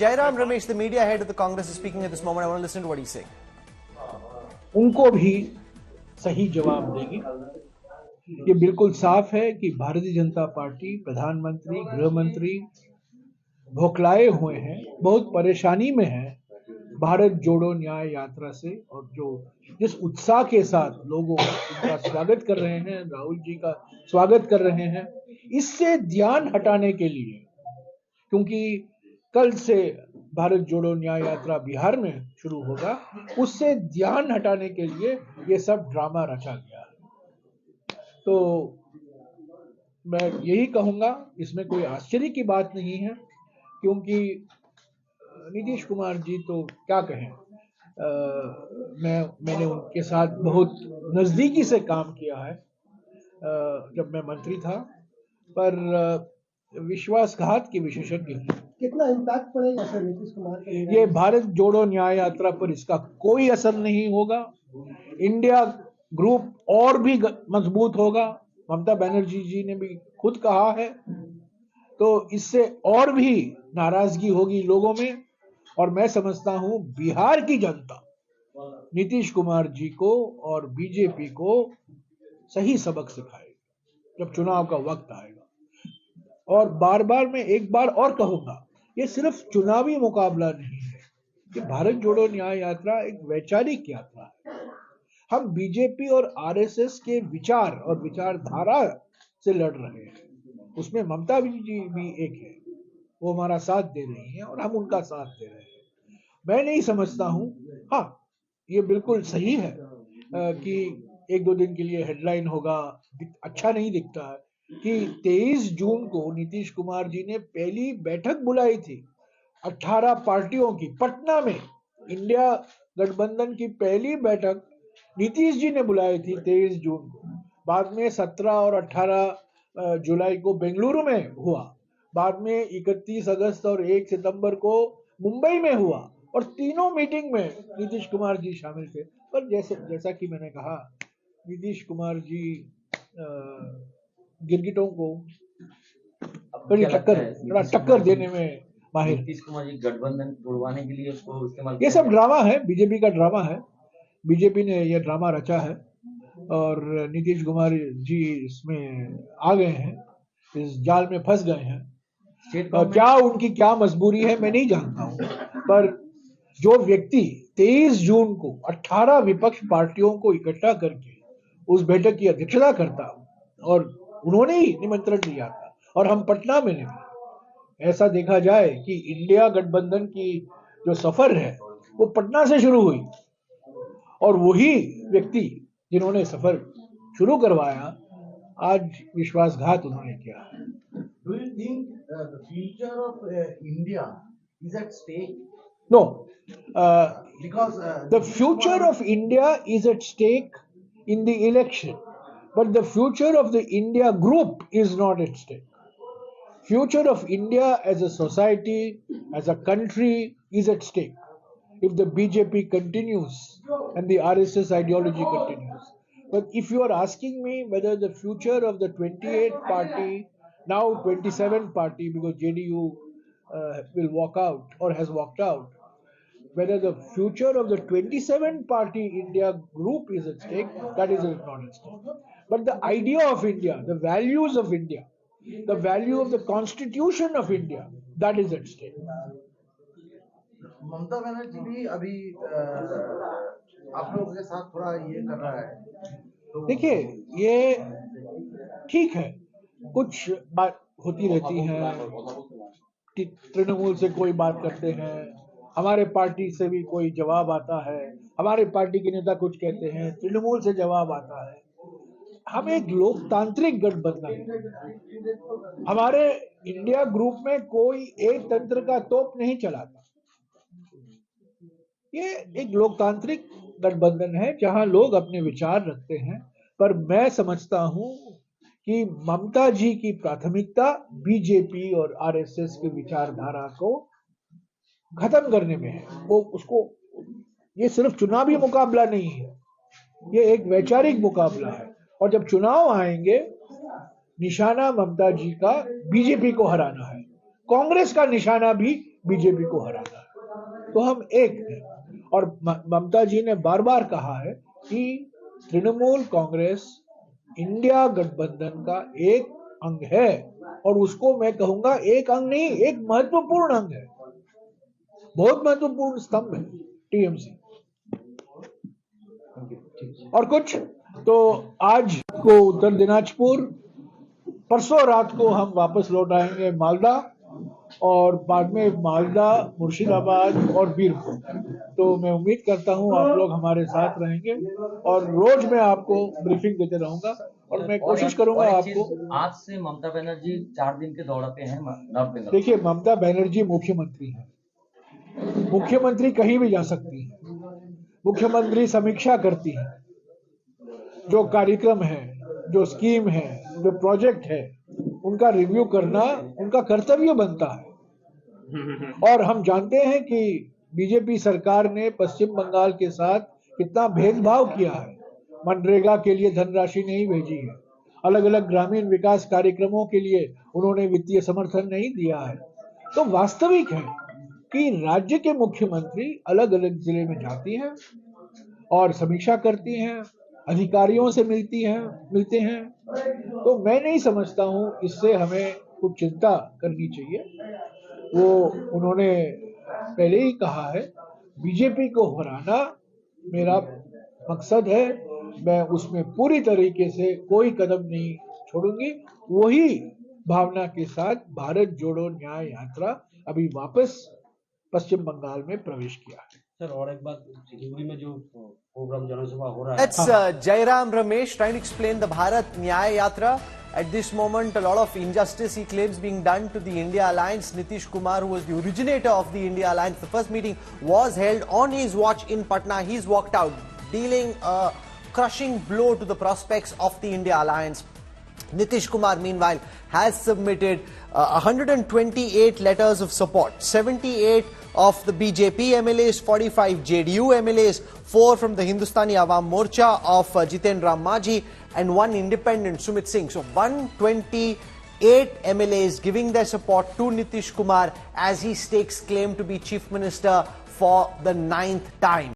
Jairam Ramesh, the media head of the Congress, is speaking at this moment. I want to listen to what he's saying. उनको भी सही जवाब देगी। ये बिल्कुल साफ है कि भारतीय जनता पार्टी, प्रधानमंत्री, गृह मंत्री भोखलाए हुए हैं, बहुत परेशानी में हैं भारत जोड़ो न्याय यात्रा से। और जो जिस उत्साह के साथ लोग उनका स्वागत कर रहे हैं, राहुल जी का स्वागत कर रहे हैं, इससे ध्यान हटाने के लिए, क्योंकि कल से भारत जोड़ो न्याय यात्रा बिहार में शुरू होगा, उससे ध्यान हटाने के लिए ये सब ड्रामा रचा गया है। तो मैं यही कहूंगा, इसमें कोई आश्चर्य की बात नहीं है, क्योंकि नीतीश कुमार जी तो क्या कहें, मैंने उनके साथ बहुत नजदीकी से काम किया है जब मैं मंत्री था, पर विश्वासघात के विशेषज्ञ हैं। कितना इम्पैक्ट पड़ेगा सर नीतीश कुमार के? ये भारत जोड़ो न्याय यात्रा पर इसका कोई असर नहीं होगा। इंडिया ग्रुप और भी मजबूत होगा, ममता बनर्जी जी ने भी खुद कहा है। तो इससे और भी नाराजगी होगी लोगों में, और मैं समझता हूं बिहार की जनता नीतीश कुमार जी को और बीजेपी को सही सबक सिखाएगी जब चुनाव का वक्त आएगा। और बार बार मैं एक बार और कहूंगा, ये सिर्फ चुनावी मुकाबला नहीं है, ये भारत जोड़ो न्याय यात्रा एक वैचारिक यात्रा है। हम बीजेपी और आरएसएस के विचार और विचारधारा से लड़ रहे हैं, उसमें ममता जी भी एक है, वो हमारा साथ दे रही हैं और हम उनका साथ दे रहे हैं। मैं नहीं समझता हूं, हाँ ये बिल्कुल सही है कि एक दो दिन के लिए हेडलाइन होगा, अच्छा नहीं दिखता है कि 23 जून को नीतीश कुमार जी ने पहली बैठक बुलाई थी 18 पार्टियों की पटना में। इंडिया गठबंधन की पहली बैठक नीतीश जी ने बुलाई थी 23 जून को। बाद में 17 और 18 जुलाई को बेंगलुरु में हुआ, बाद में 31 अगस्त और 1 सितंबर को मुंबई में हुआ, और तीनों मीटिंग में नीतीश कुमार जी शामिल थे। पर जैसा कि मैंने कहा, नीतीश कुमार जी गिरगिटों को बड़ी टक्कर देने में माहिर। नीतीश कुमार जी गठबंधन तोड़वाने के लिए उसको इस्तेमाल, ये सब ड्रामा है, बीजेपी का ड्रामा है, बीजेपी ने ये ड्रामा रचा है और नीतीश कुमार जी इसमें आ गए हैं, इस जाल में फंस गए हैं। क्या उनकी क्या मजबूरी है मैं नहीं जानता हूं, पर जो व्यक्ति 23 जून को 18 विपक्ष पार्टियों को इकट्ठा करके उस बैठक की अध्यक्षता करता, और उन्होंने ही निमंत्रण दिया था और हम पटना में नहीं। ऐसा देखा जाए कि इंडिया गठबंधन की जो सफर है वो पटना से शुरू हुई, और वही व्यक्ति जिन्होंने सफर शुरू करवाया, आज विश्वासघात उन्होंने किया। Do you think the future of India is at stake? No, Because the future of India is at stake in the election, but the future of the India group is not at stake. Future of India as a society, as a country is at stake if the BJP continues and the RSS ideology continues. But if you are asking me whether the future of the 28 party, now 27 party, because JDU will walk out or has walked out, whether the future of the 27 party India group is at stake, that is not at stake. But the idea of India, the values of India, the value of the constitution of India, that is at stake. Mamata Banerjee भी अभी आप लोगों के साथ थोड़ा ये कर रहा है, तो देखिए ये ठीक है, कुछ बात होती रहती है, तृणमूल से कोई बात करते हैं, हमारे पार्टी से भी कोई जवाब आता है, हमारे पार्टी के नेता कुछ कहते हैं, तृणमूल से जवाब आता है। हम एक लोकतांत्रिक गठबंधन है, हमारे इंडिया ग्रुप में कोई एक तंत्र का तोप नहीं चलाता। ये एक लोकतांत्रिक गठबंधन है जहां लोग अपने विचार रखते हैं, पर मैं समझता हूं कि ममता जी की प्राथमिकता बीजेपी और आरएसएस की विचारधारा को खत्म करने में है। वो उसको, ये सिर्फ चुनावी मुकाबला नहीं है, ये एक वैचारिक मुकाबला है, और जब चुनाव आएंगे निशाना ममता जी का बीजेपी को हराना है, कांग्रेस का निशाना भी बीजेपी को हराना है। तो हम एक हैं। और ममता जी ने बार बार कहा है कि तृणमूल कांग्रेस इंडिया गठबंधन का एक अंग है, और उसको मैं कहूंगा एक अंग नहीं, एक महत्वपूर्ण अंग है, बहुत महत्वपूर्ण स्तंभ है टीएमसी। और कुछ तो आज को उत्तर दिनाजपुर, परसों रात को हम वापस लौट आएंगे मालदा, और बाद में मालदा, मुर्शिदाबाद और बीरपुर। तो मैं उम्मीद करता हूं आप लोग हमारे साथ रहेंगे, और रोज मैं आपको ब्रीफिंग देते रहूंगा, और मैं कोशिश करूंगा आपको। आज से ममता बनर्जी 4 दिन के दौरे पे हैं नॉर्थ बंगाल। देखिए, ममता बनर्जी मुख्यमंत्री है, मुख्यमंत्री कहीं भी जा सकती है, मुख्यमंत्री समीक्षा करती है, जो कार्यक्रम है, जो स्कीम है, जो प्रोजेक्ट है, उनका रिव्यू करना उनका कर्तव्य बनता है। और हम जानते हैं कि बीजेपी सरकार ने पश्चिम बंगाल के साथ कितना भेदभाव किया है, मनरेगा के लिए धनराशि नहीं भेजी है, अलग अलग ग्रामीण विकास कार्यक्रमों के लिए उन्होंने वित्तीय समर्थन नहीं दिया है। तो वास्तविक है कि राज्य के मुख्यमंत्री अलग अलग जिले में जाती हैं और समीक्षा करती हैं, अधिकारियों से मिलते हैं। तो मैं नहीं समझता हूं इससे हमें कुछ चिंता करनी चाहिए। वो उन्होंने पहले ही कहा है, बीजेपी को हराना मेरा मकसद है, मैं उसमें पूरी तरीके से कोई कदम नहीं छोड़ूंगी। वही भावना के साथ भारत जोड़ो न्याय यात्रा अभी वापस पश्चिम बंगाल में प्रवेश किया है। सर, और एक बात, सिलीगुड़ी में जो प्रोग्राम जनसभा हो रहा है, That's Jairam Ramesh trying to explain the Bharat Nyaya Yatra. At this moment, a lot of injustice he claims being done to the India Alliance. Nitish Kumar, who was the originator of the India Alliance, the first meeting was held on his watch in Patna. He's walked out, dealing a crushing blow to the prospects of the India Alliance. Nitish Kumar, meanwhile, has submitted 128 letters of support, 78 of the BJP MLAs, 45 JDU MLAs, 4 from the Hindustani Awam Morcha of Jiten Ram Majhi, and 1 independent, Sumit Singh. So 128 MLAs giving their support to Nitish Kumar as he stakes claim to be Chief Minister for the 9th time.